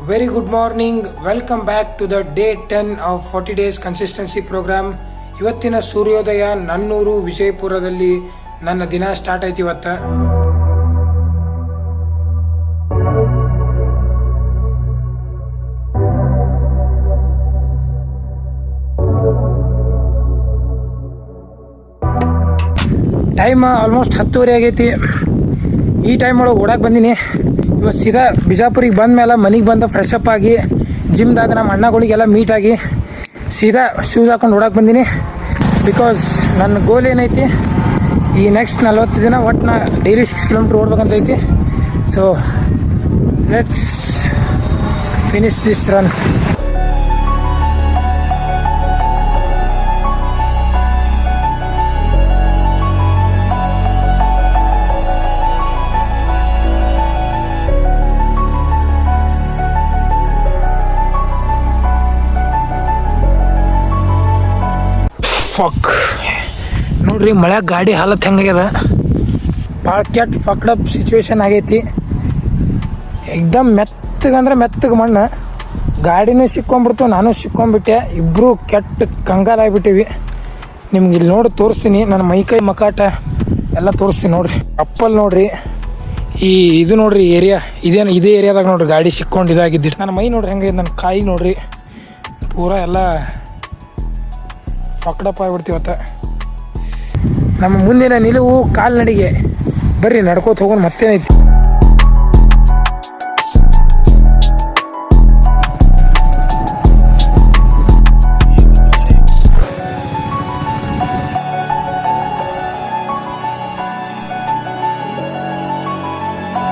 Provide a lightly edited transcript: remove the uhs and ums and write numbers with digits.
Very good morning. Welcome back to the day 10 of 40 days consistency program. ಇವತ್ತಿನ ಸೂರ್ಯೋದಯ ನನ್ನೂರು ವಿಜಯಪುರದಲ್ಲಿ ನನ್ನ ದಿನ ಸ್ಟಾರ್ಟ್ ಆಯ್ತು ಇವತ್ತು. ಟೈಮ್ ಆಲ್ಮೋಸ್ಟ್ 10:30 ಆಗೈತಿ. ಈ ಟೈಮ್ ಒಳಗೆ ಓಡಾಕ್ ಬಂದೀನಿ. ಇವತ್ತು ಸೀದಾ ಬಿಜಾಪುರಿಗೆ ಬಂದ ಮೇಲೆ ಮನೆಗೆ ಬಂದು ಫ್ರೆಶ್ ಅಪ್ ಆಗಿ ಜಿಮ್ದಾಗ ನಮ್ಮ ಅಣ್ಣಗಳಿಗೆಲ್ಲ ಮೀಟ್ ಆಗಿ ಸೀದಾ ಶೂಸ್ ಹಾಕೊಂಡು ಓಡಾಕ್ ಬಂದೀನಿ. ಬಿಕಾಸ್ ನನ್ನ ಗೋಲ್ ಏನೈತಿ, ಈ ನೆಕ್ಸ್ಟ್ 40 ದಿನ ಒಟ್ಟು ನಾ ಡೈಲಿ 6 ಕಿಲೋಮೀಟ್ರ್ ಓಡ್ಬೇಕಂತ ಐತಿ. So let's finish this run. Fuck ನೋಡ್ರಿ, ಮಳೆ ಗಾಡಿ ಹಾಲತ್ ಹೆಂಗಾಗ್ಯದ, ಭಾಳ ಕೆಟ್ಟ ಫಕ್ಡಪ್ ಸಿಚುವೇಶನ್ ಆಗೈತಿ. ಎಕ್ದಮ್ ಮೆತ್ತಗಂದ್ರೆ ಮೆತ್ತಗೆ ಮಣ್ಣು, ಗಾಡಿನೂ ಸಿಕ್ಕೊಂಡ್ಬಿಡ್ತು, ನಾನು ಸಿಕ್ಕೊಂಡ್ಬಿಟ್ಟೆ, ಇಬ್ಬರು ಕೆಟ್ಟ ಕಂಗಾಲಾಗ್ಬಿಟ್ಟಿವಿ. ನಿಮ್ಗೆ ಇಲ್ಲಿ ನೋಡಿ ತೋರಿಸ್ತೀನಿ, ನನ್ನ ಮೈಕೈ ಮಕಾಟ ಎಲ್ಲ ತೋರಿಸ್ತೀನಿ ನೋಡ್ರಿ. ಅಪ್ಪಲ್ ನೋಡ್ರಿ, ಇದು ನೋಡ್ರಿ ಏರಿಯಾ, ಇದೇ ಏರಿಯಾದಾಗ ನೋಡ್ರಿ ಗಾಡಿ ಸಿಕ್ಕೊಂಡು ಇದಾಗಿದ್ದಿರಿ. ನನ್ನ ಮೈ ನೋಡ್ರಿ ಹೆಂಗೆ, ನನ್ನ ಕಾಯಿ ನೋಡ್ರಿ ಪೂರಾ ಎಲ್ಲ ಫಕ್ಡಪ್ ಆಗಿಬಿಡ್ತೀವತ್ತ. ನಮ್ಮ ಮುಂದಿನ ನಿಲುವು ಕಾಲ್ನಡಿಗೆ. ಬರ್ರಿ ನಡ್ಕೋತ ಹೋಗೋಣ, ಮತ್ತೇನೈತಿ.